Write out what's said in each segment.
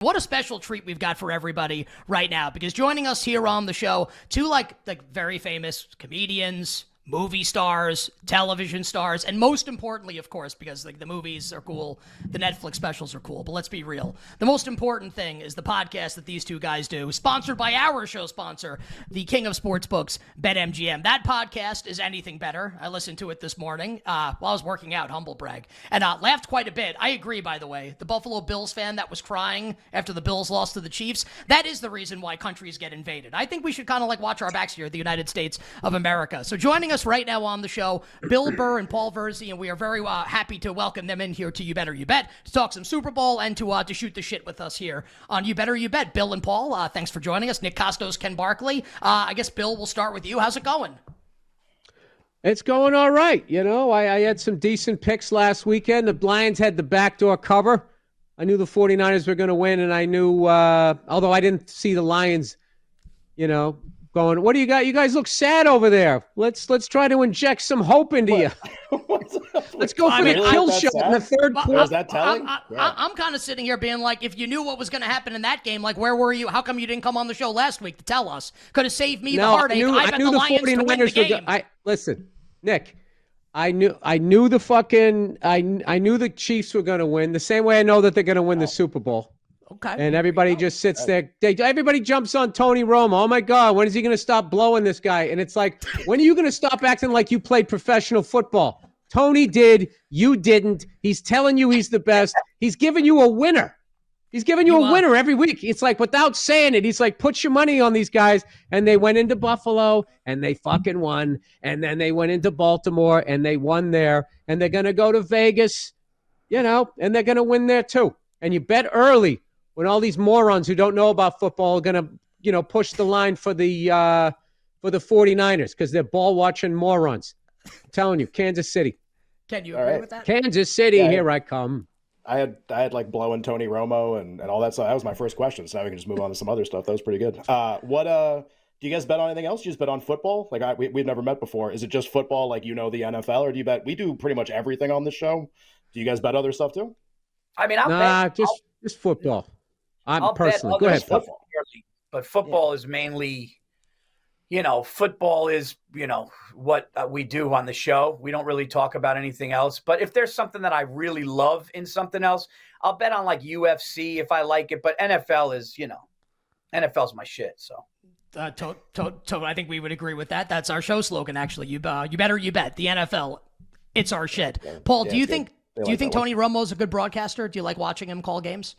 What a special treat we've got for everybody right now, because joining us here on the show, two like very famous comedians, movie stars, television stars, and most importantly, of course, because the movies are cool, the Netflix specials are cool, but let's be real. The most important thing is the podcast that these two guys do, sponsored by our show sponsor, the King of Sportsbooks, BetMGM. That podcast is anything better. I listened to it this morning while I was working out, humble brag, and laughed quite a bit. I agree, by the way. The Buffalo Bills fan that was crying after the Bills lost to the Chiefs, that is the reason why countries get invaded. I think we should kind of watch our backs here, the United States of America. So joining us right now on the show, Bill Burr and Paul Virzi, and we are very happy to welcome them in here to You Better You Bet to talk some Super Bowl and to shoot the shit with us here on You Better You Bet. Bill and Paul, thanks for joining us. Nick Kostos, Ken Barkley. I guess, Bill, we'll start with you. How's it going? It's going all right. You know, I had some decent picks last weekend. The Lions had the backdoor cover. I knew the 49ers were going to win, and I knew, although I didn't see the Lions, going, what do you got? You guys look sad over there. Let's try to inject some hope into you. Let's go for the kill shot in the third quarter. Is that telling? I'm kind of sitting here being like, if you knew what was going to happen in that game, where were you? How come you didn't come on the show last week to tell us? Could have saved me the heartache. I bet the Lions to win the game. Listen, Nick, I knew the Chiefs were going to win the same way I know that they're going to win the Super Bowl. Okay. And everybody just sits there. Everybody jumps on Tony Romo. Oh, my God, when is he going to stop blowing this guy? And it's like, when are you going to stop acting like you played professional football? Tony did. You didn't. He's telling you he's the best. He's giving you a winner. He's giving you a winner every week. It's like, without saying it, he's like, put your money on these guys. And they went into Buffalo, and they fucking won. And then they went into Baltimore, and they won there. And they're going to go to Vegas, and they're going to win there too. And you bet early, when all these morons who don't know about football are going to, push the line for the 49ers because they're ball-watching morons. I'm telling you, Kansas City. Can you agree with that? Kansas City, here I come. I had blowing Tony Romo and all that stuff. That was my first question, so now we can just move on to some other stuff. That was pretty good. Do you guys bet on anything else? Do you just bet on football? We've never met before. Is it just football, the NFL, or do you bet? We do pretty much everything on this show. Do you guys bet other stuff too? I mean, just football. I'll personally. Bet Go ahead, football. But football is mainly, football is, what we do on the show. We don't really talk about anything else. But if there's something that I really love in something else, I'll bet on UFC if I like it. But NFL is, NFL's my shit. So. I think we would agree with that. That's our show slogan, actually. You better you bet. The NFL, it's our shit. Paul, do you think Tony Romo's a good broadcaster? Do you like watching him call games?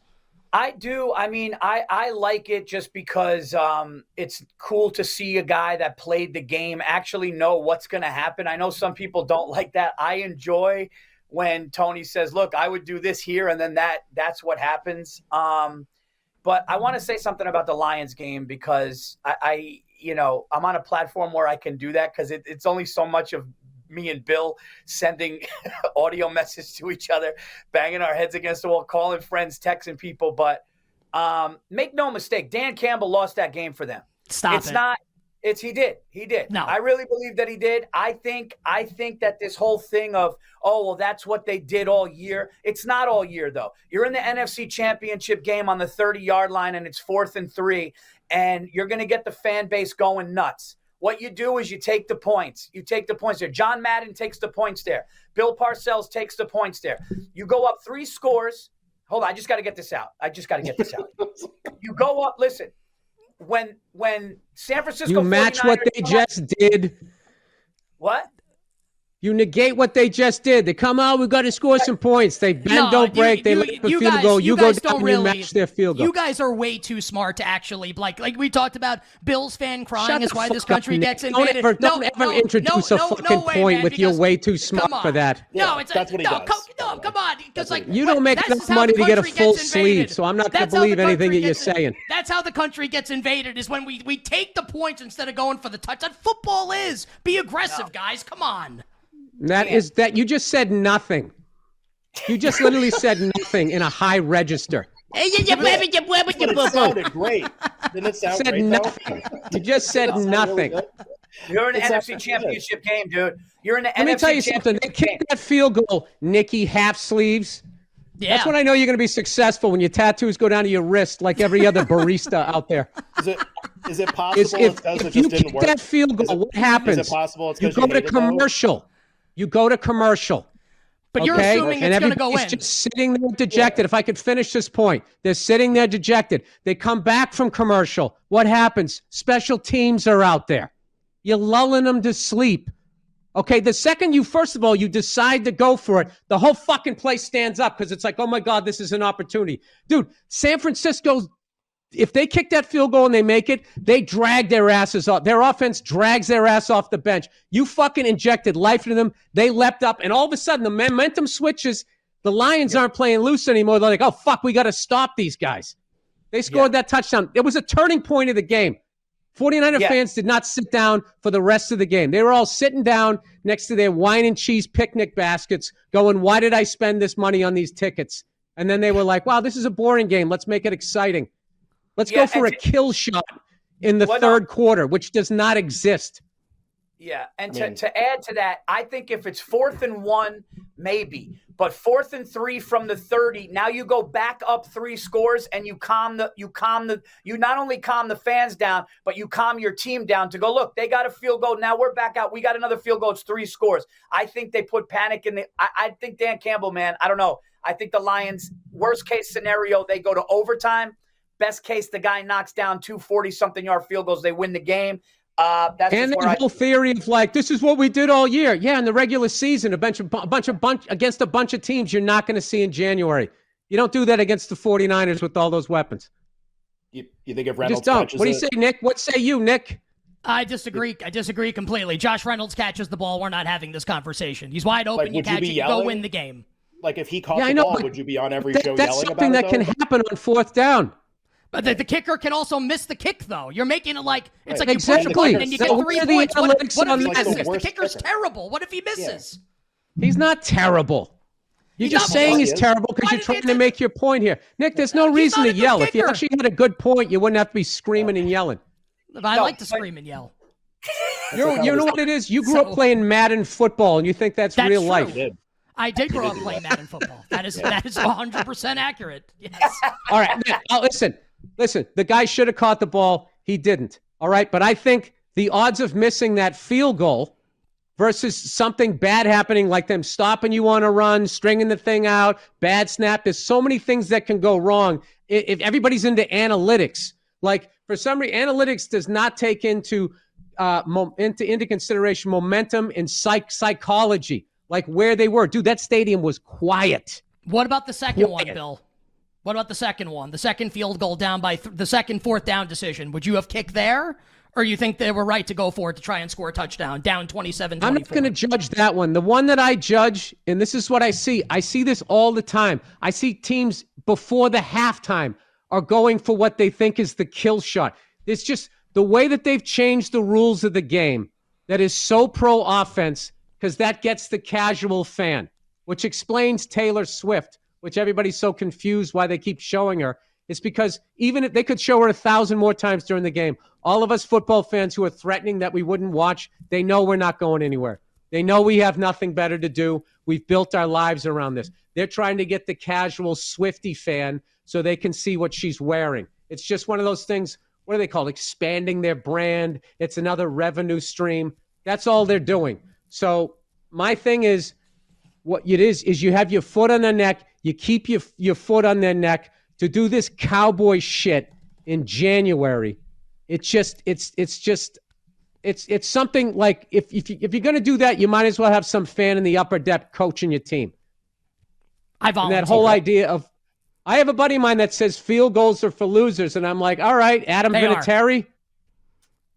I do. I mean, I like it just because it's cool to see a guy that played the game actually know what's going to happen. I know some people don't like that. I enjoy when Tony says, look, I would do this here, and then that's what happens. But I want to say something about the Lions game because I'm on a platform where I can do that because it's only so much of me and Bill sending audio message to each other, banging our heads against the wall, calling friends, texting people. But make no mistake, Dan Campbell lost that game for them. He did. No. I really believe that he did. I think that this whole thing of, that's what they did all year. It's not all year, though. You're in the NFC Championship game on the 30-yard line, and it's 4th and 3, and you're going to get the fan base going nuts. What you do is you take the points. You take the points there. John Madden takes the points there. Bill Parcells takes the points there. You go up 3 scores. Hold on, I just got to get this out. You go up, listen. When San Francisco You match what they just did. What? You negate what they just did. They come out, we've got to score some points. They bend, don't break. They let the field goal. You go down and you match their field goal. You guys are way too smart to actually, like we talked about, Bills fan crying is why this country gets invaded. Don't ever introduce a fucking point with you're way too smart for that. That's what he does. Come on. Because you don't make enough money to get a full sleeve, so I'm not going to believe anything that you're saying. That's how the country gets invaded, is when we take the points instead of going for the touch. That football is. Be aggressive, guys. Come on. You just said nothing. You just literally said nothing in a high register. It sounded great. Didn't it sound great, nothing. You just said nothing. Really You're in the NFC Championship game, dude. You're in the NFC Championship game. Let me tell you something. They kicked that field goal, Nicky half sleeves. Yeah. That's when I know you're going to be successful, when your tattoos go down to your wrist like every other barista out there. Is it possible it's because it you just didn't kick work? that field goal, what happens? Is it possible it's you because go you to hate it, though? commercial. You go to commercial. But you're Okay? assuming And it's going to go everybody's in. just sitting there dejected. If I could finish this point, they're sitting there dejected. They come back from commercial. What happens? Special teams are out there. You're lulling them to sleep. Okay, the second first of all, you decide to go for it, the whole fucking place stands up because it's like, oh my God, this is an opportunity. Dude, San Francisco, if they kick that field goal and they make it, they drag their asses off. Their offense drags their ass off the bench. You fucking injected life into them. They leapt up, and all of a sudden the momentum switches. The Lions aren't playing loose anymore. They're like, oh, fuck, we got to stop these guys. They scored that touchdown. It was a turning point of the game. 49er fans did not sit down for the rest of the game. They were all sitting down next to their wine and cheese picnic baskets going, why did I spend this money on these tickets? And then they were like, wow, this is a boring game. Let's make it exciting. Let's go for a kill shot in the third quarter, which does not exist. Yeah, and to add to that, I think if it's 4th and 1, maybe, but 4th and 3 from the 30, now you go back up 3 scores and you not only calm the fans down, but you calm your team down to go, look, they got a field goal. Now we're back out. We got another field goal. It's 3 scores. I think they put panic in I think Dan Campbell, man, I don't know. I think the Lions, worst case scenario, they go to overtime. Best case, the guy knocks down 2 40-something yard field goals. They win the game. That's and the whole theory of like, this is what we did all year. Yeah, in the regular season, against a bunch of teams you're not going to see in January. You don't do that against the 49ers with all those weapons. You think if Reynolds just don't. catches What do you say, Nick? What say you, Nick? I disagree. I disagree completely. Josh Reynolds catches the ball. We're not having this conversation. He's wide open. You catch it. You go win the game. Like if he caught the ball, would you be on every show yelling about it? That's something that can happen on 4th down. But the kicker can also miss the kick, though. You're making it like it's like exactly. you push a button and you get 3 points. What if he misses? the The kicker's kicker. terrible. What if he misses? He's not terrible. You're just saying he's terrible because you're trying to make your point here. Nick, there's no reason to yell. If you actually had a good point, you wouldn't have to be screaming and yelling. I like to scream and yell. You know what it is? You grew up playing Madden football, and you think that's real life. I did grow up playing Madden football. That is 100% accurate. Yes. All right. Listen, the guy should have caught the ball. He didn't. All right. But I think the odds of missing that field goal versus something bad happening, like them stopping you on a run, stringing the thing out, bad snap. There's so many things that can go wrong. If everybody's into analytics, like for some reason, analytics does not take into consideration momentum and psychology, like where they were. Dude, that stadium was quiet. What about the second one, Bill? What about the second one? The second field goal down by the second 4th down decision. Would you have kicked there? Or you think they were right to go for it to try and score a touchdown, down 27-24? I'm not going to judge that one. The one that I judge, and this is what I see this all the time. I see teams before the halftime are going for what they think is the kill shot. It's just the way that they've changed the rules of the game that is so pro-offense, because that gets the casual fan, which explains Taylor Swift, which everybody's so confused why they keep showing her. It's because even if they could show her 1,000 more times during the game, all of us football fans who are threatening that we wouldn't watch, they know we're not going anywhere. They know we have nothing better to do. We've built our lives around this. They're trying to get the casual Swiftie fan so they can see what she's wearing. It's just one of those things, what do they call it? Expanding their brand. It's another revenue stream. That's all they're doing. So my thing is, what it is you have your foot on their neck. You keep your foot on their neck to do this cowboy shit in January. It's something like if you're going to do that, you might as well have some fan in the upper deck coaching your team. I volunteer. And that whole idea of, I have a buddy of mine that says field goals are for losers, and I'm like, all right, Adam Vinatieri.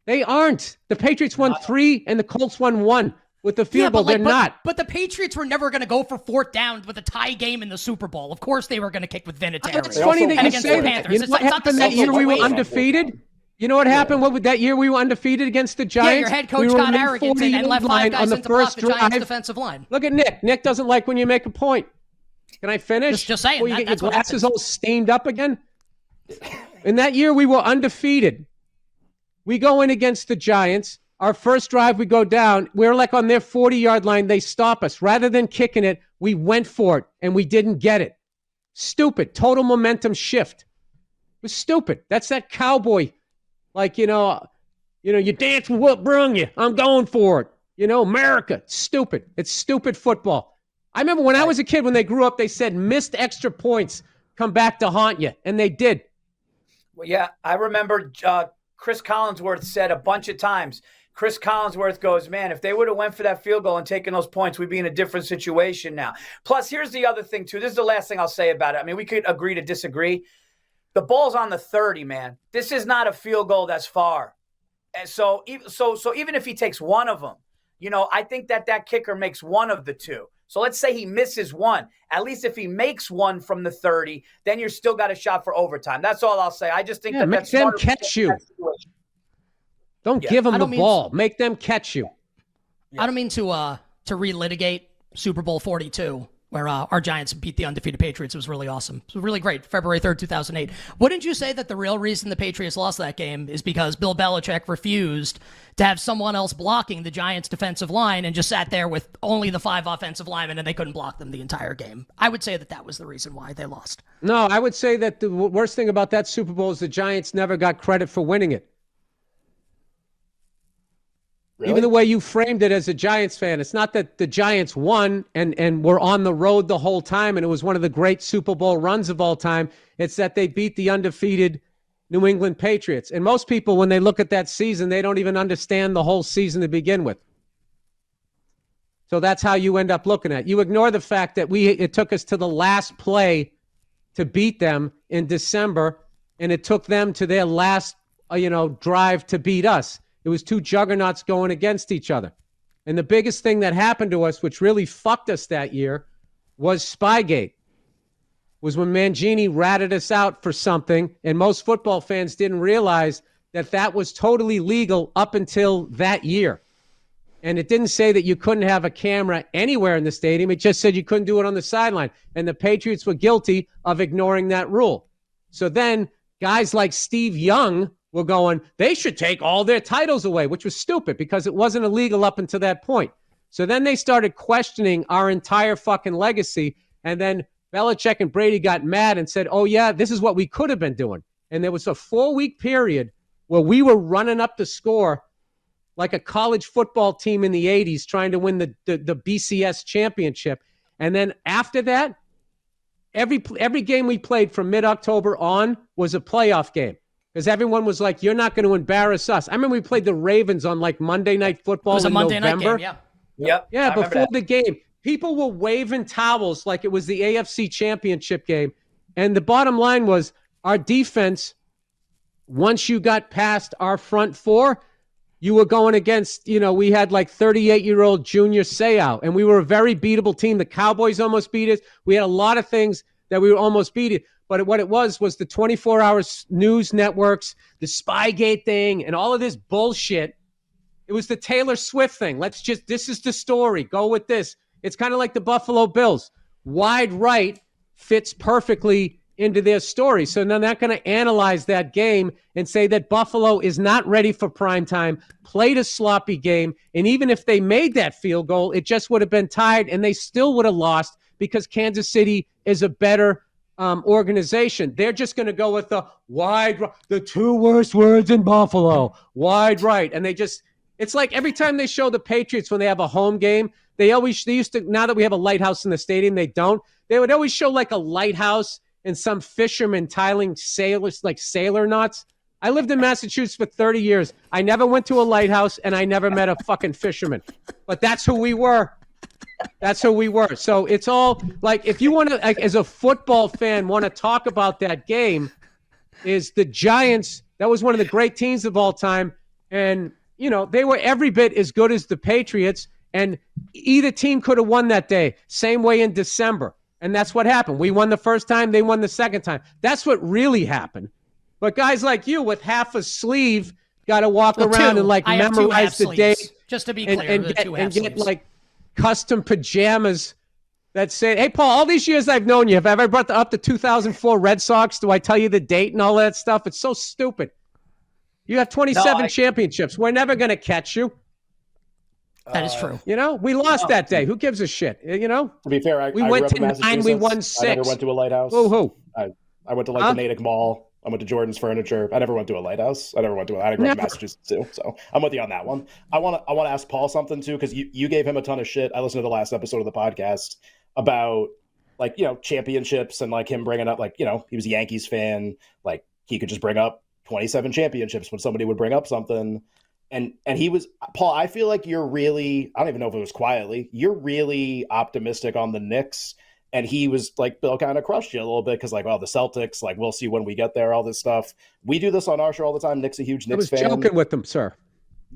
They aren't. The Patriots won 3 and the Colts won 1. With the field goal, they're not. But the Patriots were never going to go for 4th down with a tie game in the Super Bowl. Of course they were going to kick with Vinatieri. It's funny that you say that. You know what happened that year we were undefeated? You know what happened? What that year we were undefeated against the Giants? Yeah, your head coach got arrogant and left 5 guys in to block the Giants' defensive line. Look at Nick. Nick doesn't like when you make a point. Can I finish? Just saying. Before you get your glasses all stained up again? In that year we were undefeated. We go in against the Giants. Our first drive, we go down. We're like on their 40-yard line. They stop us. Rather than kicking it, we went for it, and we didn't get it. Stupid. Total momentum shift. It was stupid. That's that cowboy. Like, you dance with what brung you. I'm going for it. America. It's stupid. It's stupid football. I remember when I was a kid, when they grew up, they said missed extra points come back to haunt you. And they did. Well, yeah, I remember Chris Collinsworth said a bunch of times. Chris Collinsworth goes, man, if they would have went for that field goal and taken those points, we'd be in a different situation now. Plus, here's the other thing, too. This is the last thing I'll say about it. I mean, we could agree to disagree. The ball's on the 30, man. This is not a field goal that's far. And so even if he takes one of them, I think that kicker makes one of the two. So let's say he misses one. At least if he makes one from the 30, then you're still got a shot for overtime. That's all I'll say. I just think make them catch you. Don't give them the ball. Make them catch you. Yeah. I don't mean to relitigate Super Bowl 42, where our Giants beat the undefeated Patriots. It was really awesome. It was really great. February 3rd, 2008. Wouldn't you say that the real reason the Patriots lost that game is because Bill Belichick refused to have someone else blocking the Giants' defensive line and just sat there with only the 5 offensive linemen and they couldn't block them the entire game? I would say that was the reason why they lost. No, I would say that the worst thing about that Super Bowl is the Giants never got credit for winning it. Really? Even the way you framed it as a Giants fan, it's not that the Giants won and were on the road the whole time and it was one of the great Super Bowl runs of all time. It's that they beat the undefeated New England Patriots. And most people, when they look at that season, they don't even understand the whole season to begin with. So that's how you end up looking at it. You ignore the fact that it took us to the last play to beat them in December, and it took them to their last drive to beat us. It was two juggernauts going against each other. And the biggest thing that happened to us, which really fucked us that year, was Spygate. Was when Mangini ratted us out for something, and most football fans didn't realize that was totally legal up until that year. And it didn't say that you couldn't have a camera anywhere in the stadium. It just said you couldn't do it on the sideline. And the Patriots were guilty of ignoring that rule. So then guys like Steve Young were going, they should take all their titles away, which was stupid because it wasn't illegal up until that point. So then they started questioning our entire fucking legacy. And then Belichick and Brady got mad and said, oh, yeah, this is what we could have been doing. And there was a 4-week period where we were running up the score like a college football team in the 80s trying to win the BCS championship. And then after that, every game we played from mid-October on was a playoff game. Because everyone was like, you're not going to embarrass us. I remember we played the Ravens on like Monday Night Football in November. It was a Monday night game, yeah. Yeah, before the game. People were waving towels like it was the AFC Championship game. And the bottom line was our defense, once you got past our front four, you were going against, we had like 38-year-old Junior Seau, and we were a very beatable team. The Cowboys almost beat us. We had a lot of things that we were almost beaten. But what it was the 24-hour news networks, the Spygate thing, and all of this bullshit. It was the Taylor Swift thing. This is the story. Go with this. It's kind of like the Buffalo Bills. Wide right fits perfectly into their story. So they're not going to analyze that game and say that Buffalo is not ready for prime time, played a sloppy game, and even if they made that field goal, it just would have been tied, and they still would have lost because Kansas City is a better organization. They're just going to go with the 2 worst words in Buffalo, wide right. And it's like every time they show the Patriots when they have a home game, they used to, now that we have a lighthouse in the stadium, they would always show like a lighthouse and some fisherman tiling sailors, like sailor knots. I lived in Massachusetts for 30 years. I never went to a lighthouse and I never met a fucking fisherman, but that's who we were. That's who we were. So it's all like, if you want to, like, as a football fan, want to talk about that game, is the Giants. That was one of the great teams of all time. And, they were every bit as good as the Patriots. And either team could have won that day. Same way in December. And that's what happened. We won the first time. They won the second time. That's what really happened. But guys like you with half a sleeve got to walk around and like memorize the day. Just to be clear, and get like custom pajamas that say, hey, Paul, all these years I've known you, have I ever brought up the 2004 Red Sox? Do I tell you the date and all that stuff? It's so stupid. You have 27 championships. We're never going to catch you. That is true. You know, we lost that day. Who gives a shit? You know, To be fair, we I went grew up in to 9, we Massachusetts. won I 6. never went to a lighthouse. Who? I went to like the Natick Mall. I went to Jordan's Furniture. I never went to a lighthouse. I never went to. I grew up in Massachusetts too, so I'm with you on that one. I want to ask Paul something too, because you gave him a ton of shit. I listened to the last episode of the podcast about like, you know, championships and like him bringing up like, you know, he was a Yankees fan. Like he could just bring up 27 championships when somebody would bring up something. And he was, Paul, I feel like you're really, I don't even know if it was quietly, you're really optimistic on the Knicks. And he was like, Bill kind of crushed you a little bit because like, oh, the Celtics, like we'll see when we get there, all this stuff. We do this on our show all the time. Nick's a huge Knicks fan. I was joking with them, sir.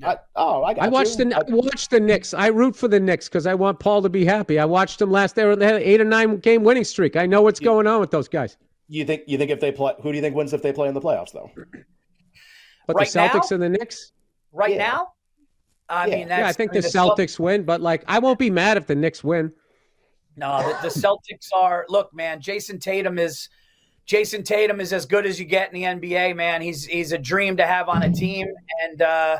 I watched the Knicks. I root for the Knicks because I want Paul to be happy. I watched them last. They had an 8 or 9 game winning streak. I know what's going on with those guys. You think if they play? Who do you think wins if they play in the playoffs, though? But right the Celtics and the Knicks. Right now, I mean, I think the Celtics win. But like, I won't be mad if the Knicks win. No, the Celtics are. Look, man, Jason Tatum is as good as you get in the NBA, man. He's a dream to have on a team, and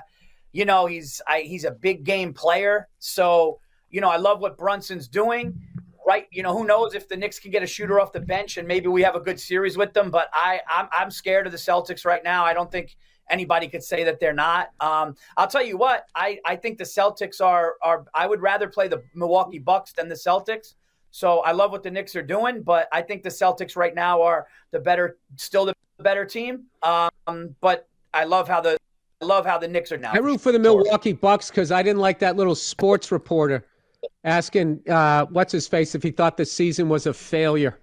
you know he's a big game player. So you know I love what Brunson's doing. Right, you know who knows if the Knicks can get a shooter off the bench and maybe we have a good series with them. But I'm scared of the Celtics right now. I don't think anybody could say that they're not. I'll tell you what, I think the Celtics are. I would rather play the Milwaukee Bucks than the Celtics. So I love what the Knicks are doing, but I think the Celtics right now are the better team. But I love how the Knicks are now. I root for the Milwaukee Bucks because I didn't like that little sports reporter asking what's his face if he thought the season was a failure.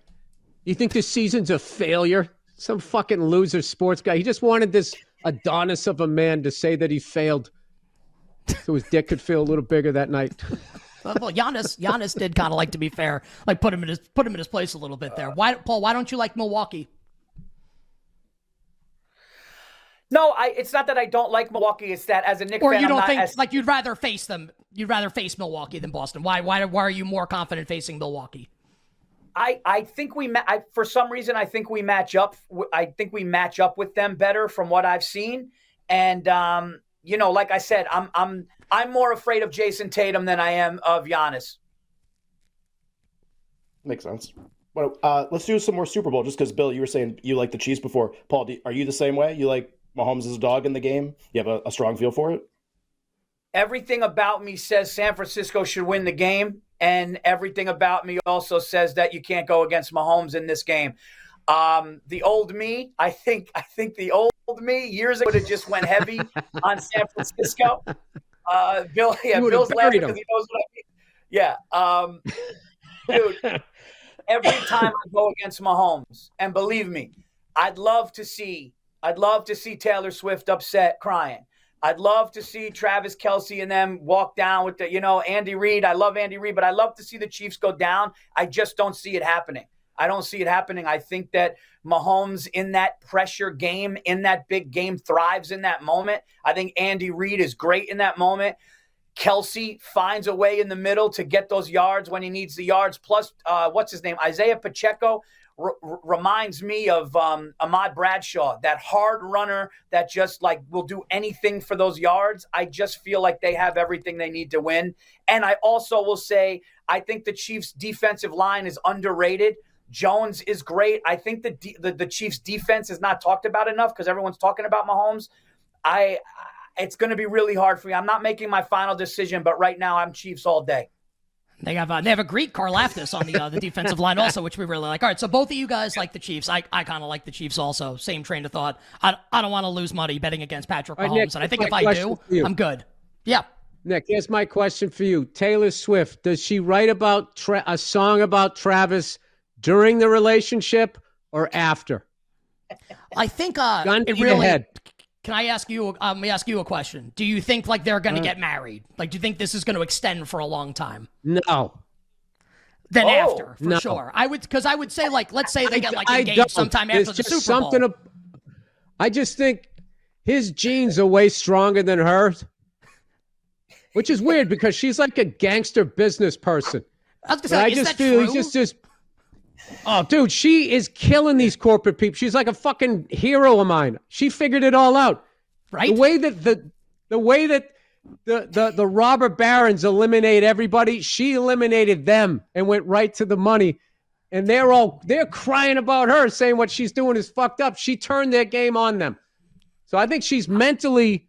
You think this season's a failure? Some fucking loser sports guy. He just wanted this Adonis of a man to say that he failed, so his dick could feel a little bigger that night. Well, Giannis did kind of like, to be fair, like put him in his place a little bit there. Paul? Why don't you like Milwaukee? No, it's not that I don't like Milwaukee. It's that as a Knicks fan, or you don't think like you'd rather face them. You'd rather face Milwaukee than Boston. Why are you more confident facing Milwaukee? I think for some reason I think we match up. I think we match up with them better from what I've seen. And you know, like I said, I'm more afraid of Jason Tatum than I am of Giannis. Makes sense. Well, let's do some more Super Bowl, just because, Bill, you were saying you like the Chiefs before. Paul, are you the same way? You like Mahomes as a dog in the game? You have a strong feel for it? Everything about me says San Francisco should win the game, and everything about me also says that you can't go against Mahomes in this game. The old me, I think the old me years ago would have just went heavy on San Francisco. Bill's laughing because he knows what I mean. Yeah. Dude, every time I go against Mahomes, and believe me, I'd love to see Taylor Swift upset, crying. I'd love to see Travis Kelce and them walk down with Andy Reid. I love Andy Reid, but I love to see the Chiefs go down. I just don't see it happening. I don't see it happening. I think that Mahomes in that pressure game, in that big game, thrives in that moment. I think Andy Reid is great in that moment. Kelce finds a way in the middle to get those yards when he needs the yards. Plus, what's his name? Isaiah Pacheco reminds me of Ahmad Bradshaw, that hard runner that just like will do anything for those yards. I just feel like they have everything they need to win. And I also will say, I think the Chiefs' defensive line is underrated. Jones is great. I think the Chiefs' defense is not talked about enough because everyone's talking about Mahomes. It's going to be really hard for me. I'm not making my final decision, but right now I'm Chiefs all day. They have a Greek Karlaftis on the defensive line also, which we really like. All right, so both of you guys like the Chiefs. I kind of like the Chiefs also. Same train of thought. I don't want to lose money betting against Patrick Mahomes, Nick, and I think if I do, I'm good. Yeah. Nick, here's my question for you. Taylor Swift, does she write about a song about Travis during the relationship or after? I think it really. Ahead. Can I ask you? Let me ask you a question. Do you think like they're going to get married? Like, do you think this is going to extend for a long time? No. Then after, for sure. I would say like, let's say they get like engaged sometime after the Super Bowl. I just think his genes are way stronger than hers, which is weird because she's like a gangster business person. I was gonna say, is that true? He's just. Oh, dude, she is killing these corporate people. She's like a fucking hero of mine. She figured it all out. Right? The way that the robber barons eliminate everybody. She eliminated them and went right to the money. And they're crying about her, saying what she's doing is fucked up. She turned their game on them. So I think she's mentally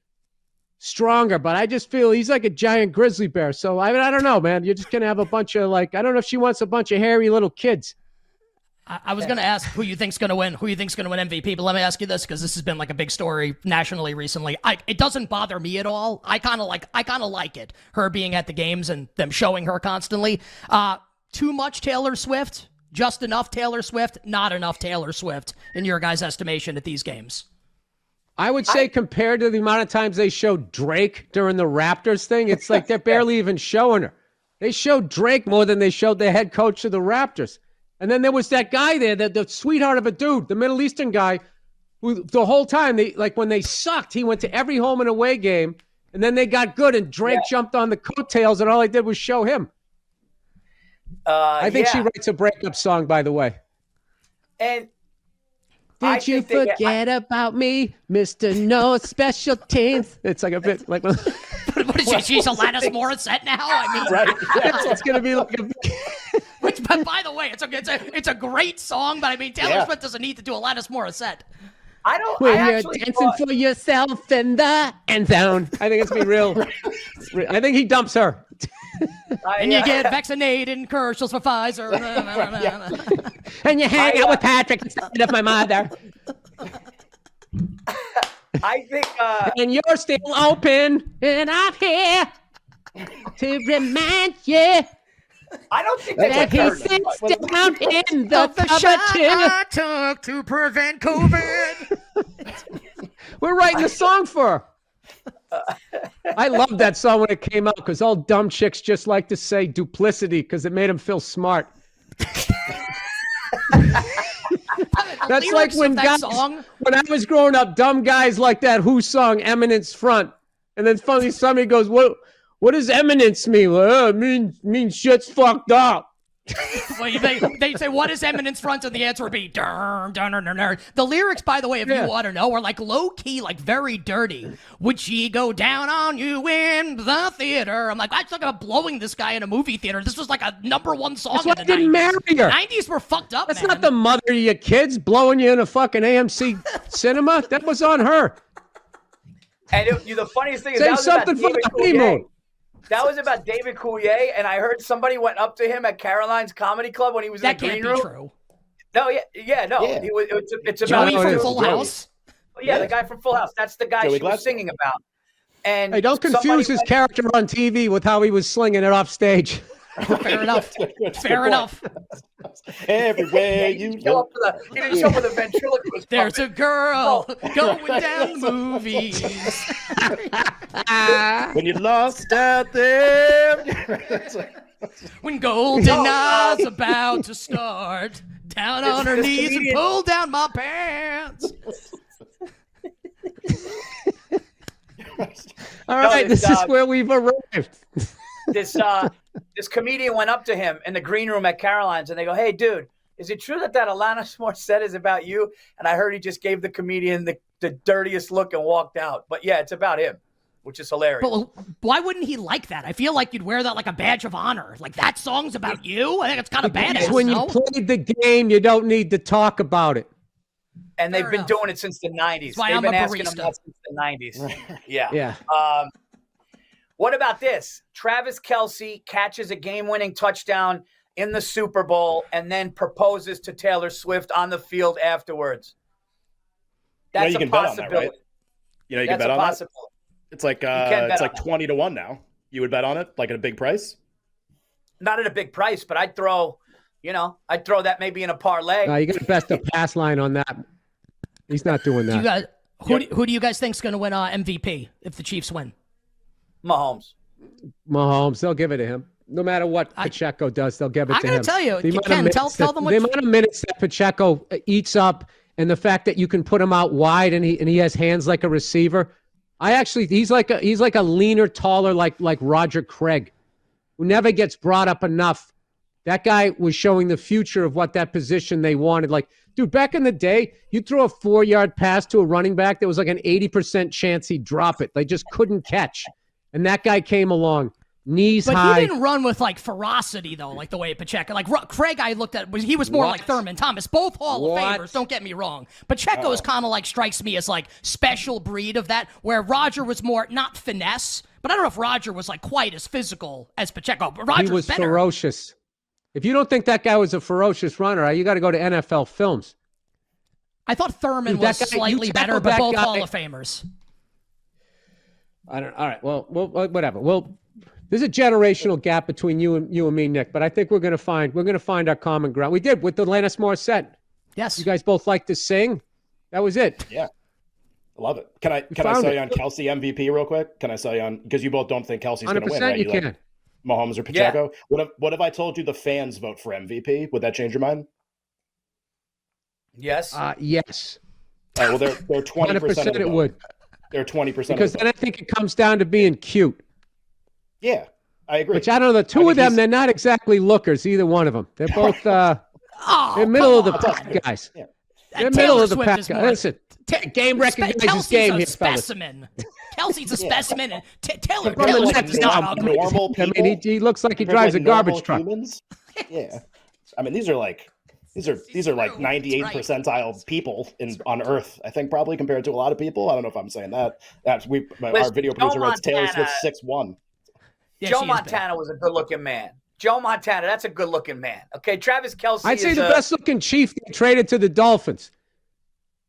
stronger, but I just feel he's like a giant grizzly bear. So I don't know, man. You're just going to have a bunch of I don't know if she wants a bunch of hairy little kids. I was going to ask who you think's going to win MVP, but let me ask you this, because this has been like a big story nationally recently. It doesn't bother me at all. I kind of like it, her being at the games and them showing her constantly. Too much Taylor Swift, just enough Taylor Swift, not enough Taylor Swift in your guys' estimation at these games. I would say compared to the amount of times they showed Drake during the Raptors thing, it's like they're barely even showing her. They showed Drake more than they showed the head coach of the Raptors. And then there was that guy there, the sweetheart of a dude, the Middle Eastern guy, who the whole time, when they sucked, he went to every home and away game, and then they got good, and Drake jumped on the coattails, and all I did was show him. I think she writes a breakup song, by the way. And did you forget about me, Mr. No Special Teams? It's like a bit like... What is she? She's Alanis Morissette now? I mean, Right? Yeah. It's going to be like a... Which, but by the way, it's a great song, but I mean, Taylor Swift doesn't need to do Alanis Morissette. When you're dancing for yourself in the end zone. I think it's be real. I think he dumps her. And you get vaccinated and commercials for Pfizer. And you hang out with Patrick instead of my mother. I think... and you're still open, and I'm here to remind you. I don't think that he sits down in the shot I took to prevent COVID. We're writing the song for her. I loved that song when it came out because all dumb chicks just like to say duplicity because it made them feel smart. That's like when guys, when I was growing up, dumb guys like that Who song Eminence Front. And then finally somebody goes, what does eminence mean? Well, it means shit's fucked up. Well, they say, what is eminence front? And the answer would be, dun, dun, dun, dun, dun. The lyrics, by the way, if you want to know, are like low-key, like very dirty. Would she go down on you in the theater? I'm like, I talking about blowing this guy in a movie theater. This was like a #1 song in the 90s. Didn't marry her. 90s were fucked up, That's not the mother of your kids blowing you in a fucking AMC cinema. That was on her. And the funniest thing is say something for the honeymoon. That was about David Coulier, and I heard somebody went up to him at Caroline's Comedy Club when he was in the green room. That can't be true. No, no. Yeah. It's about Joey from Full House. Yeah, the guy from Full House. That's the guy she was singing about. And hey, don't confuse his character on TV with how he was slinging it off stage. Fair enough. Fair enough. Everywhere you go. He didn't show up with a ventriloquist. There's a girl going down the movies. When you lost out there. When Golden Eye's about to start. Down on her knees and pull down my pants. All right, this is where we've arrived. This comedian went up to him in the green room at Caroline's, and they go, "Hey, dude, is it true that Alanis Morissette is about you?" And I heard he just gave the comedian the dirtiest look and walked out. But yeah, it's about him, which is hilarious. But why wouldn't he like that? I feel like you'd wear that like a badge of honor. Like, that song's about you? I think it's kind of badass. When you played the game, you don't need to talk about it. And they've been doing it since the 90s. That's why They've I'm been a asking barista. them that since the 90s. Yeah. What about this? Travis Kelce catches a game-winning touchdown in the Super Bowl and then proposes to Taylor Swift on the field afterwards. That's you a can bet on possibility. that, right? You can bet on that? It's like 20-1 now. You would bet on it, like at a big price? Not at a big price, but I'd throw that maybe in a parlay. No, you got to best the pass line on that. He's not doing that. Who do you guys think's going to win MVP if the Chiefs win? Mahomes. They'll give it to him. No matter what Pacheco does, they'll give it to him. I got to tell you, Ken, tell them what... The amount of minutes that Pacheco eats up and the fact that you can put him out wide and he has hands like a receiver. He's like a leaner, taller, like Roger Craig, who never gets brought up enough. That guy was showing the future of what that position they wanted. Like, dude, back in the day, you throw a 4-yard pass to a running back, there was like an 80% chance he'd drop it. They just couldn't catch. And that guy came along, knees But high. he didn't run with like ferocity though, like the way Pacheco. Like Craig, I looked at, he was more What? like Thurman Thomas, both Hall What? of Famers. Don't get me wrong. Pacheco is kind of like strikes me as like special breed of that, where Roger was more not finesse, but I don't know if Roger was like quite as physical as Pacheco. But Roger's He was better. ferocious. If you don't think that guy was a ferocious runner, you got to go to NFL films. I thought Thurman Dude, that was guy- slightly you better, tackled but that both guy- Hall of Famers. I don't. All right. Well, whatever. Well, there's a generational gap between you and me, Nick. But I think we're gonna find our common ground. We did with the Alanis Morissette. Yes. You guys both like to sing. That was it. Yeah. I love it. Can I found sell it. you on Kelsey MVP real quick? Can I sell you on, because you both don't think Kelsey's going to win, 100% right? you like can. Mahomes or Pacheco? What if I told you the fans vote for MVP? Would that change your mind? Yes. Yes. All right, well, they're 20% of the 100% it vote. would. They're 20% Because of the then I think it comes down to being cute. Yeah, I agree. Which I don't know. The two I of think them, he's- they're not exactly lookers, either one of them. They're both Oh, they're middle of the come pack on. guys. Yeah. They're Taylor middle of the Swift pack is guys. more- Listen, game recognizes Kelsey's game a here, fellas. specimen. Kelsey's a specimen. And Taylor Compared to, Swift like, is not ugly. normal I people. mean, he looks like he compared drives to, a like, garbage normal truck. Humans. Yeah. I mean, these are like 98 percentile people on Earth. I think probably compared to a lot of people. I don't know if I'm saying that. Our video producer writes Taylor Swift 6'1". Yeah, Joe she is big. Montana was a good-looking man. Joe Montana, that's a good-looking man. Okay, Travis Kelce. I'd say is the best-looking Chief they traded to the Dolphins.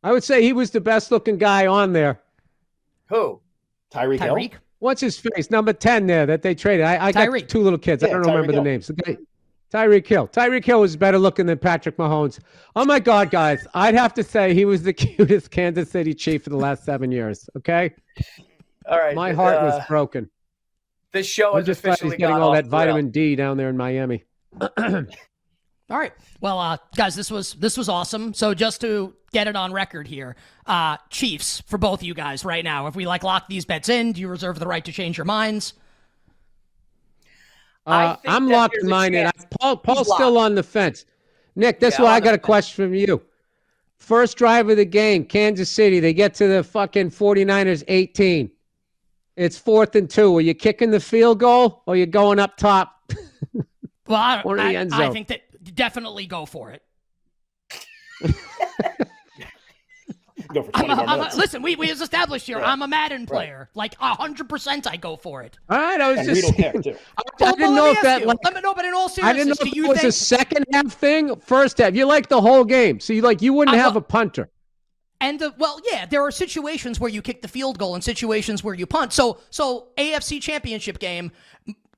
I would say he was the best-looking guy on there. Who? Tyreek Hill. Tyreek? What's his face? Number 10 there that they traded. I got Tyreek. two little kids. Yeah, I don't Tyreek remember the Hill. names. The guy, Tyreek Hill. Tyreek Hill was better looking than Patrick Mahomes. Oh, my God, guys. I'd have to say he was the cutest Kansas City Chief for the last 7 years, okay? All right. My heart was broken. This show I'm has just glad officially he's getting gone all off that the rails. vitamin D down there in Miami. All right. Well, guys, this was awesome. So just to get it on record here, Chiefs for both of you guys right now. If we lock these bets in, do you reserve the right to change your minds? I think I'm that locking there's a mine in. chance Paul's he's still locked. on the fence. Nick, that's Yeah, why I'm I on got the a question from you. First drive of the game, Kansas City. They get to the fucking 49ers 18. It's 4th and 2. Are you kicking the field goal or are you going up top? Well, Or in the end I zone. think that definitely go for it. Go for 20 more minutes. Listen, we established here. I'm a Madden player. Like 100%, I go for it. All right, I was And just Reed will saying. kick, too. I didn't know if that. Like, but in all I didn't know seriousness, if do it you was think a second half thing, first half. You like the whole game, so you wouldn't have a punter. And there are situations where you kick the field goal and situations where you punt. So AFC Championship game,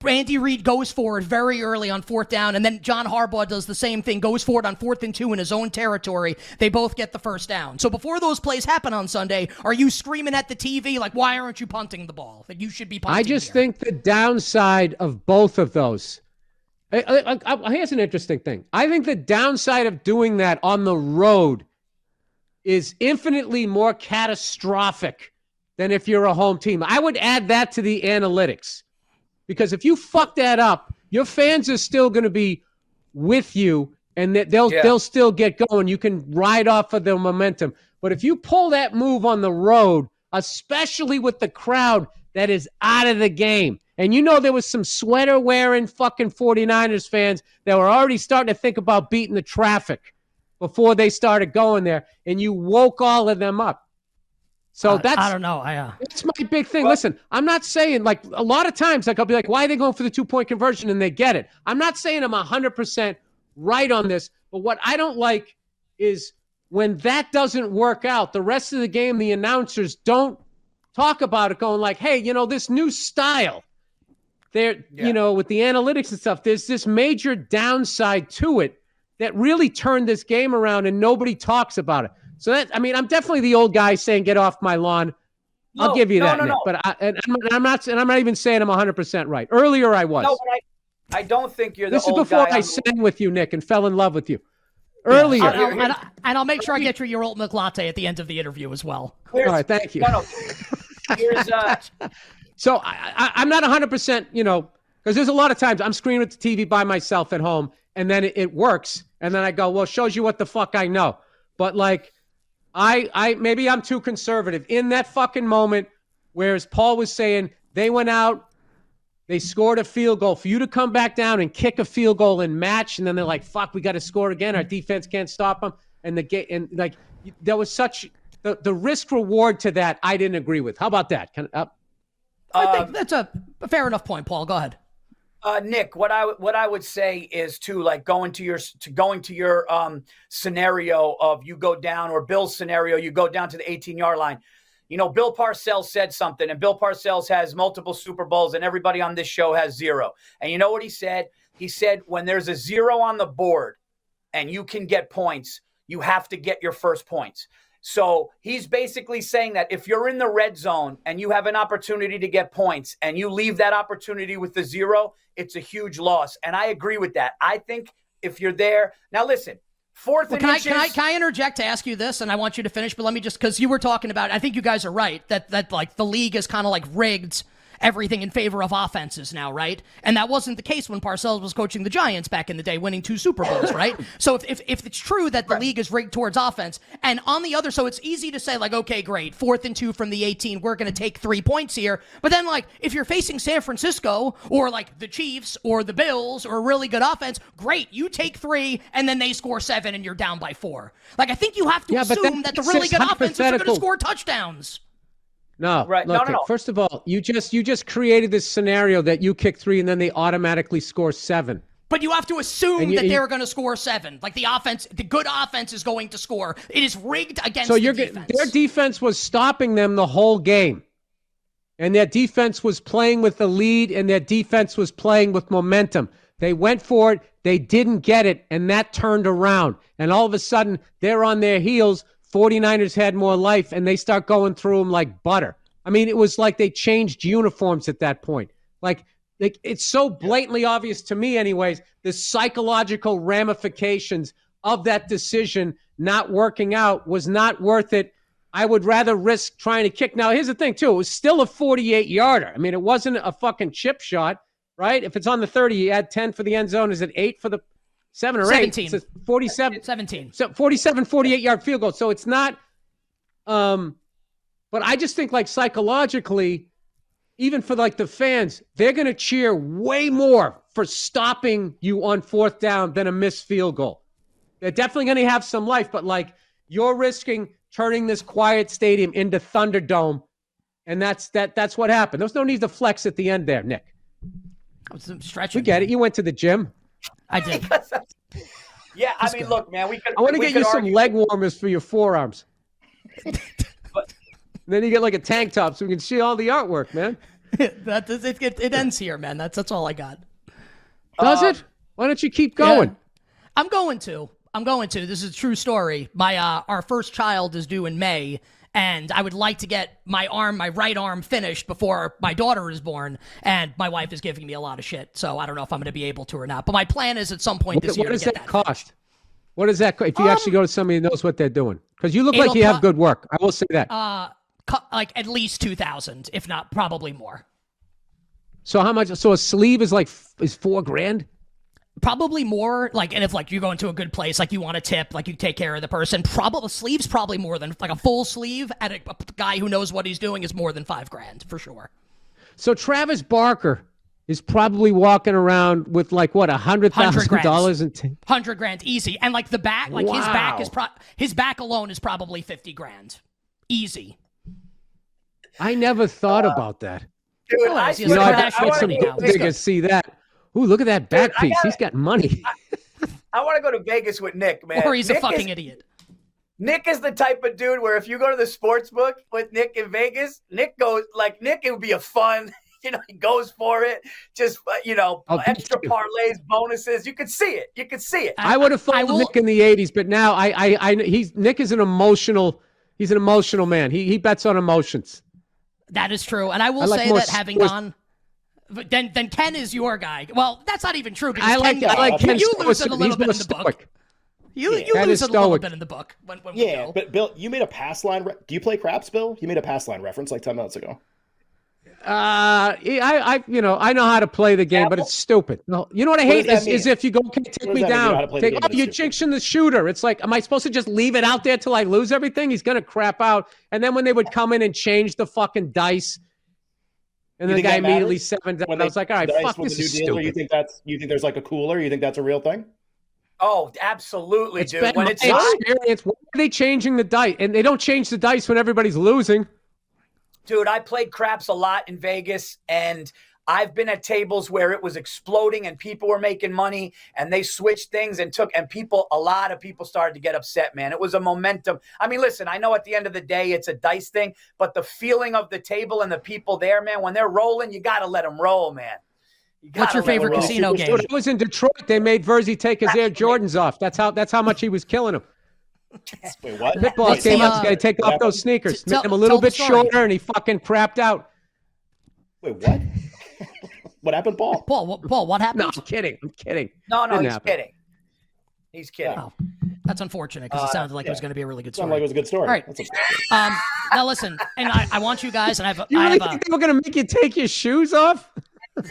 Andy Reid goes for it very early on 4th down, and then John Harbaugh does the same thing, goes for it on 4th and 2 in his own territory. They both get the first down. So before those plays happen on Sunday, are you screaming at the TV like, why aren't you punting the ball? That you should be punting. I just here. think the downside of both of those. Here's an interesting thing. I think the downside of doing that on the road is infinitely more catastrophic than if you're a home team. I would add that to the analytics. Because if you fuck that up, your fans are still going to be with you, and they'll still get going. You can ride off of the momentum. But if you pull that move on the road, especially with the crowd that is out of the game, and there was some sweater-wearing fucking 49ers fans that were already starting to think about beating the traffic before they started going there, and you woke all of them up. So I don't know. That's my big thing. Listen, I'm not saying a lot of times I'll be like, why are they going for the 2-point conversion? And they get it. I'm not saying I'm 100% right on this, but what I don't like is when that doesn't work out, the rest of the game, the announcers don't talk about it going like, hey, this new style there, with the analytics and stuff, there's this major downside to it that really turned this game around and nobody talks about it. So I'm definitely the old guy saying, "Get off my lawn." I'll give you that, Nick. But I'm not even saying I'm 100% right. Earlier, I was. No, but I don't think you're the This is old before guy. I sang with you, Nick, and fell in love with you. Earlier. And I'll make sure I get you your oat milk latte at the end of the interview as well. All right, thank you. No. Here's So I'm not 100%, because there's a lot of times I'm screaming at the TV by myself at home, and then it works, and then I go, well, it shows you what the fuck I know. But I maybe I'm too conservative in that fucking moment. Whereas Paul was saying They went out. They scored a field goal. For you to come back down and kick a field goal and match, and then they're like, "Fuck, we got to score again. Our defense can't stop them." And there was such the risk reward to that. I didn't agree with. How about that? I think that's a fair enough point, Paul. Go ahead. Nick, what I would say is to like going to your scenario of you go down, or Bill's scenario, you go down to the 18-yard line. You know, Bill Parcells said something, and Bill Parcells has multiple Super Bowls, and everybody on this show has 0. And you know what he said? He said, when there's a 0 on the board and you can get points, you have to get your first points. So he's basically saying that if you're in the red zone and you have an opportunity to get points and you leave that opportunity with the 0, it's a huge loss. And I agree with that. I think if you're there, now listen, fourth and inches. Can I interject to ask you this? And I want you to finish, but let me just, because you were talking about, I think you guys are right, that like the league is kind of like rigged everything in favor of offenses now, right? And that wasn't the case when Parcells was coaching the Giants back in the day, winning 2 Super Bowls, right? So if it's true that the league is rigged towards offense, and on the other, so it's easy to say like, okay, great, 4th and 2 from the 18, we're going to take 3 points here. But then like, if you're facing San Francisco or like the Chiefs or the Bills or a really good offense, great, you take 3 and then they score 7 and you're down by 4. Like, I think you have to assume that the really good offenses are going to score touchdowns. No, right. Look, No. First of all, you just created this scenario that you kick 3 and then they automatically score 7. But you have to assume that they're going to score 7. Like the good offense is going to score. It is rigged against the defense. Their defense was stopping them the whole game. And their defense was playing with the lead, and their defense was playing with momentum. They went for it. They didn't get it, and that turned around. And all of a sudden, they're on their heels. 49ers had more life, and they start going through them like butter. I mean, it was like they changed uniforms at that point. Like it's so blatantly obvious to me anyways, the psychological ramifications of that decision not working out was not worth it. I would rather risk trying to kick. Now, here's the thing, too. It was still a 48-yarder. I mean, it wasn't a fucking chip shot, right? If it's on the 30, you add 10 for the end zone. Is it 8 for the 7 or 17. 8? It's 47. 17. So 47, 48-yard field goal. So it's not but I just think like psychologically, even for like the fans, they're going to cheer way more for stopping you on 4th down than a missed field goal. They're definitely going to have some life, but like you're risking turning this quiet stadium into Thunderdome, and that's what happened. There was no need to flex at the end there, Nick. I was stretching. We get it. You went to the gym. I did. Yeah, I mean, look, man, I want to get you some leg warmers for your forearms. Then you get like a tank top so we can see all the artwork, man. It ends here, man. That's all I got. Does it? Why don't you keep going? Yeah. I'm going to. This is a true story. Our first child is due in May, and I would like to get my right arm finished before my daughter is born, and my wife is giving me a lot of shit, so I don't know if I'm going to be able to or not. But my plan is at some point this year to get that. What does that cost? What does that cost if you actually go to somebody who knows what they're doing? Because you look like you have good work. I will say that. Like at least 2,000, if not probably more. So how much? So a sleeve is $4,000? Probably more. Like, and if like you go into a good place, like you want to tip, like you take care of the person, probably sleeves probably more than like a full sleeve at a guy who knows what he's doing is more than $5,000 for sure. So Travis Barker is probably walking around with like what $100,000 in $100,000 easy, and like the back, like his back alone is probably $50,000 easy. I never thought about that. Dude, I want to see that. Ooh, look at that back piece. He's got money. I want to go to Vegas with Nick, man. Or he's a fucking idiot. Nick is the type of dude where if you go to the sports book with Nick in Vegas, Nick, it would be a fun, he goes for it. Just, extra parlays, bonuses. You could see it. I would have followed Nick in the 80s, but now Nick is an emotional man. He bets on emotions. That is true. And I will say that having gone, then Ken is your guy. Well, that's not even true. Because Ken, you lose it a little bit in the book. You lose it a little bit in the book. When but Bill, you made a pass line. Do you play craps, Bill? You made a pass line reference like 10 minutes ago. I know how to play the game, but it's stupid. No, you know what I hate is if you go, okay, take me down. You're jinxing the shooter. It's like, am I supposed to just leave it out there till I lose everything? He's gonna crap out. And then when they would come in and change the fucking dice, And then the guy immediately 7 down. I was like, all right, fuck, this is stupid. You think there's like a cooler? You think that's a real thing? Oh, absolutely, It's dude. been When my it's hot, experience. Why are they changing the dice? And they don't change the dice when everybody's losing. dude, I played craps a lot in Vegas, and I've been at tables where it was exploding and people were making money, and they switched things and a lot of people started to get upset, man. It was a momentum. I mean, listen, I know at the end of the day it's a dice thing, but the feeling of the table and the people there, man, when they're rolling, you got to let them roll, man. What's your favorite casino game? When I was in Detroit, they made Virzi take his Air Jordans off. That's how much he was killing him. Wait, what? Pitbull came out, to take off those sneakers, made him a little bit shorter, and he fucking crapped out. Wait, what? What happened, Paul? Paul, what happened? No, I'm kidding. No, Didn't he's happen. kidding. He's kidding. Oh, that's unfortunate because it sounded like it was going to be a really good story. Sounded like it was a good story. All right. That's Now listen, and I want you guys, and You really think they were going to make you take your shoes off?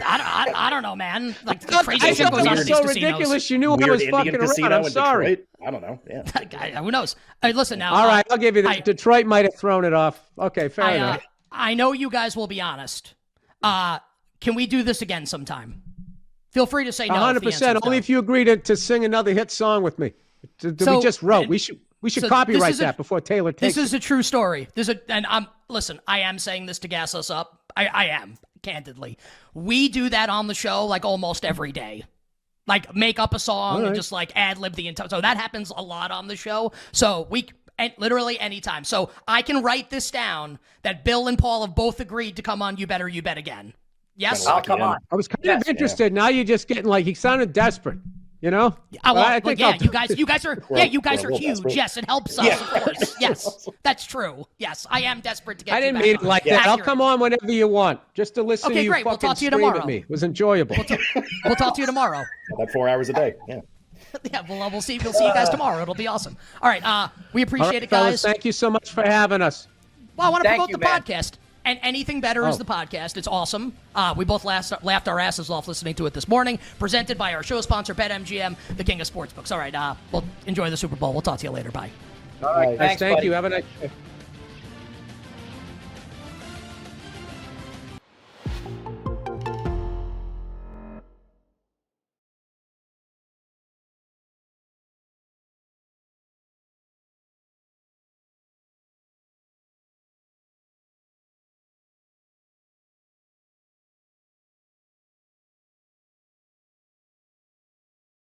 I don't know, man. Like the crazy I shit thought goes on that in was these so casinos. ridiculous. You knew I weird was Indian fucking casino around. I'm in sorry. Detroit? I don't know. Yeah. Who knows? Listen now. All right, I'll give you this. Detroit might have thrown it off. Okay, fair enough. I know you guys will be honest. Can we do this again sometime? Feel free to say no. 100%. Only if you agree to sing another hit song with me. We just wrote. We should copyright that before Taylor takes it. This is a true story. Listen, I am saying this to gas us up. I am, candidly. We do that on the show like almost every day. Like make up a song and just like ad lib the entire. So that happens a lot on the show. So literally anytime. So I can write this down that Bill and Paul have both agreed to come on You Better You Bet Again. Yes? I'll come on. I was kind of interested. Now you're just getting like, he sounded desperate, you know? You guys are huge. Desperate. Yes, it helps us, of course. Yes, that's true. Yes, I am desperate to get I you didn't back mean it on. like that. Accurate. I'll come on whenever you want, just to listen to Okay, you great. We'll fucking talk to you scream tomorrow. at me. It was enjoyable. We'll talk to you tomorrow. About 4 hours a day. Yeah. Yeah, we'll see you guys tomorrow. It'll be awesome. All right, we appreciate it, guys. Fellas, thank you so much for having us. Well, I want to Thank promote you, the man. podcast. And anything better is the podcast. It's awesome. We both laughed our asses off listening to it this morning. Presented by our show sponsor, BetMGM, the king of sportsbooks. All right, we'll enjoy the Super Bowl. We'll talk to you later. Bye. All right, thanks, Thank buddy. you. Have a nice day.